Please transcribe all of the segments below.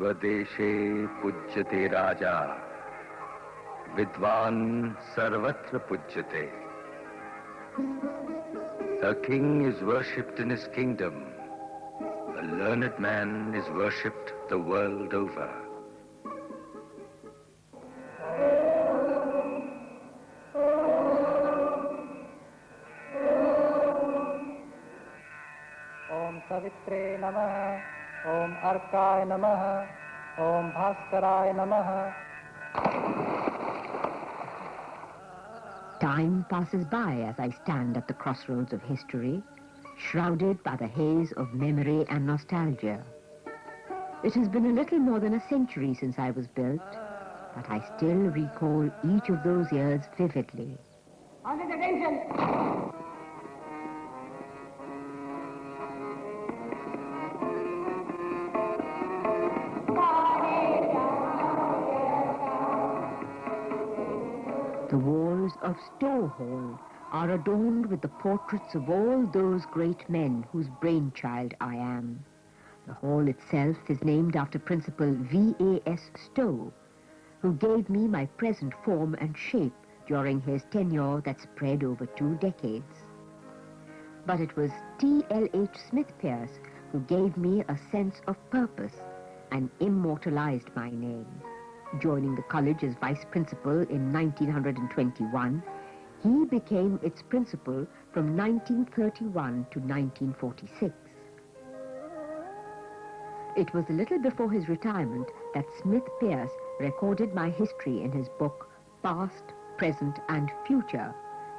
Swadeshe Pujyate Raja, Vidwan Sarvatra Pujyate. The king is worshipped in his kingdom. A learned man is worshipped the world over. Om Savitre Namaha, Om Arkaya Namaha, Om Bhaskaraya Namaha. Time passes by as I stand at the crossroads of history, shrouded by the haze of memory and nostalgia. It has been a little more than a century since I was built, but I still recall each of those years vividly. Audience attention! The walls of Stowe Hall are adorned with the portraits of all those great men whose brainchild I am. The hall itself is named after Principal V.A.S. Stowe, who gave me my present form and shape during his tenure that spread over 2 decades. But it was T.L.H. Smith-Pierce who gave me a sense of purpose and immortalized my name. Joining the college as vice principal in 1921, he became its principal from 1931 to 1946. It was a little before his retirement that Smith-Pierce recorded my history in his book, Past, Present and Future,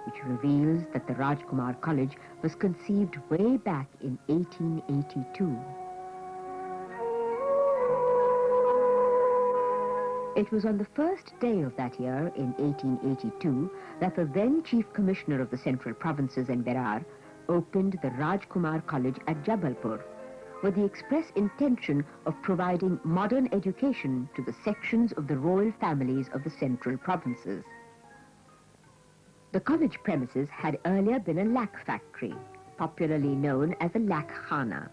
which reveals that the Rajkumar College was conceived way back in 1882. It was on the first day of that year, in 1882, that the then Chief Commissioner of the Central Provinces in Bihar opened the Rajkumar College at Jabalpur, with the express intention of providing modern education to the sections of the royal families of the Central Provinces. The college premises had earlier been a lac factory, popularly known as a lac khana.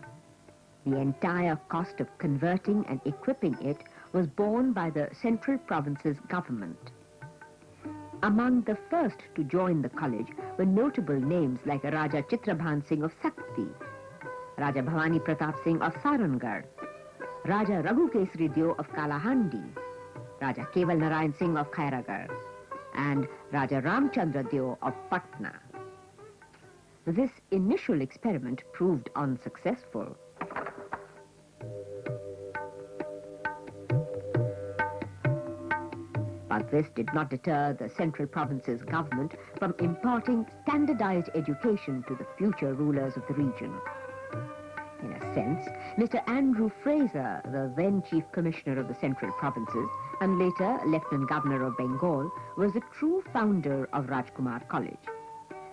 The entire cost of converting and equipping it was borne by the Central Provinces government. Among the first to join the college were notable names like Raja Chitrabhan Singh of Sakti, Raja Bhavani Pratap Singh of Sarangarh, Raja Raghu Kesri Deo of Kalahandi, Raja Keval Narayan Singh of Khairagarh, and Raja Ramchandra Deo of Patna. This initial experiment proved unsuccessful. But this did not deter the Central Provinces government from imparting standardized education to the future rulers of the region. In a sense, Mr. Andrew Fraser, the then Chief Commissioner of the Central Provinces and later Lieutenant Governor of Bengal, was the true founder of Rajkumar College.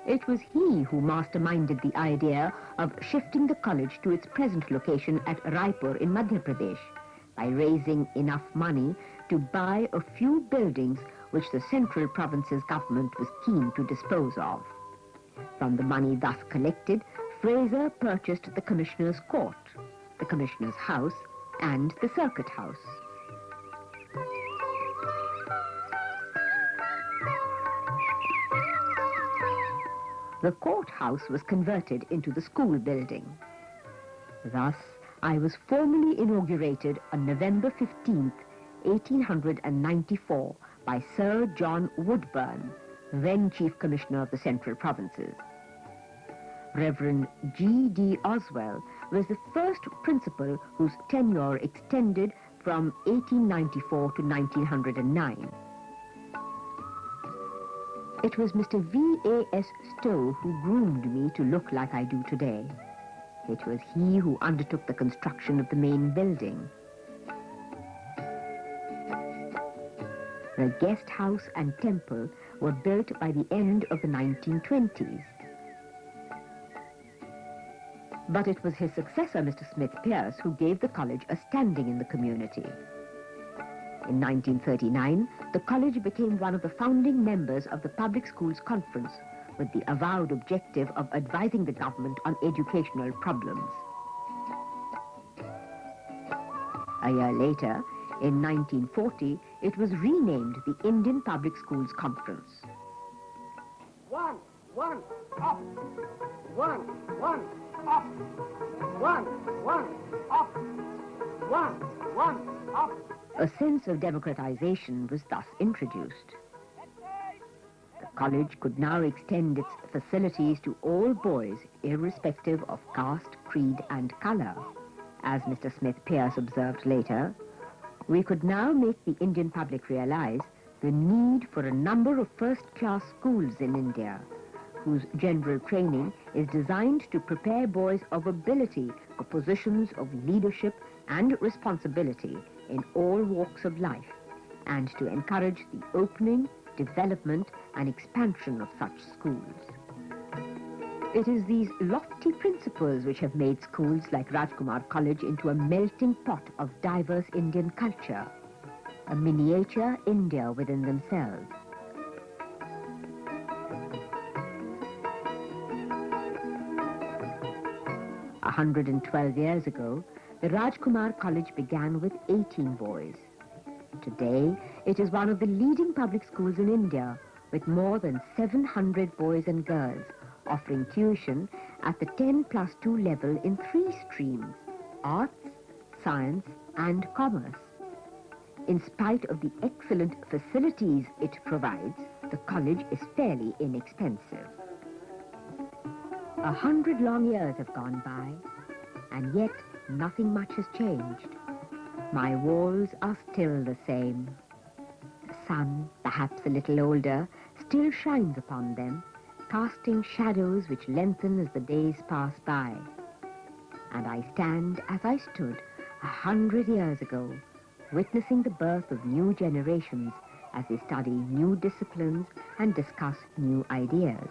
It was he who masterminded the idea of shifting the college to its present location at Raipur in Madhya Pradesh by raising enough money to buy a few buildings which the Central Provinces government was keen to dispose of. From the money thus collected, Fraser purchased the Commissioner's Court, the Commissioner's House, and the Circuit House. The courthouse was converted into the school building. Thus, I was formally inaugurated on November 15th, 1894, by Sir John Woodburn, then Chief Commissioner of the Central Provinces. Reverend G.D. Oswell was the first principal whose tenure extended from 1894 to 1909. It was Mr. V.A.S. Stowe who groomed me to look like I do today. It was he who undertook the construction of the main building. The guest house and temple were built by the end of the 1920s. But it was his successor, Mr. Smith-Pierce, who gave the college a standing in the community. In 1939, the college became one of the founding members of the Public Schools Conference, with the avowed objective of advising the government on educational problems. A year later, in 1940, it was renamed the Indian Public Schools Conference. 1, 1, up. 1, 1, up. 1, 1, up. 1, 1, up. A sense of democratization was thus introduced. The college could now extend its facilities to all boys, irrespective of caste, creed, and color. As Mr. Smith Pierce observed later, we could now make the Indian public realize the need for a number of first-class schools in India, whose general training is designed to prepare boys of ability for positions of leadership and responsibility in all walks of life, and to encourage the opening, development, and expansion of such schools. It is these lofty principles which have made schools like Rajkumar College into a melting pot of diverse Indian culture, a miniature India within themselves. A 112 years ago, the Rajkumar College began with 18 boys. Today, it is one of the leading public schools in India, with more than 700 boys and girls, offering tuition at the 10+2 level in 3 streams: arts, science, and commerce. In spite of the excellent facilities it provides, the college is fairly inexpensive. 100 long years have gone by, and yet nothing much has changed. My walls are still the same. The sun, perhaps a little older, still shines upon them, casting shadows which lengthen as the days pass by. And I stand as I stood 100 years ago, witnessing the birth of new generations as they study new disciplines and discuss new ideas.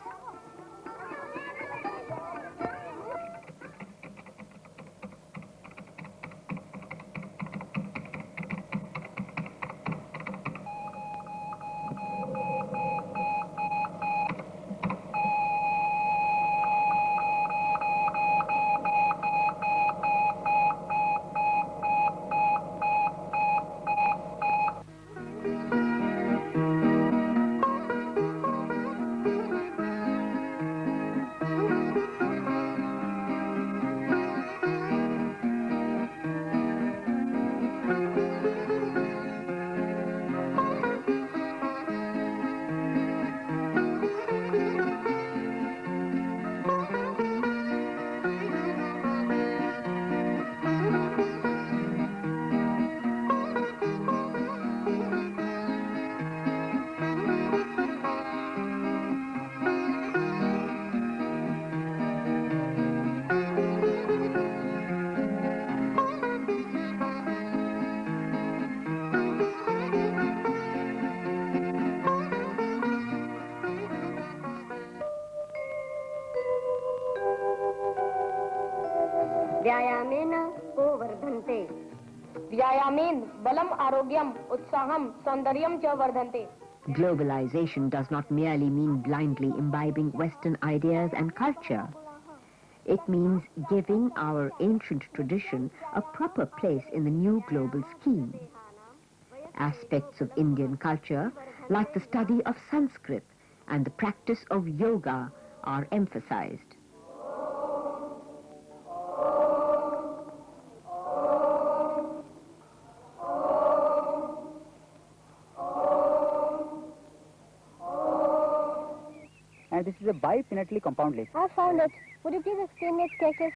व्यायामेन को वर्धन्ते व्यायामेन बलम आरोग्यम उत्साहम सौंदर्यम च वर्धन्ते. Globalization does not merely mean blindly imbibing Western ideas and culture. It means giving our ancient tradition a proper place in the new global scheme. Aspects of Indian culture, like the study of Sanskrit and the practice of yoga, are emphasized. And this is a bipinately compound lake. I found it. Would you please explain me its characters?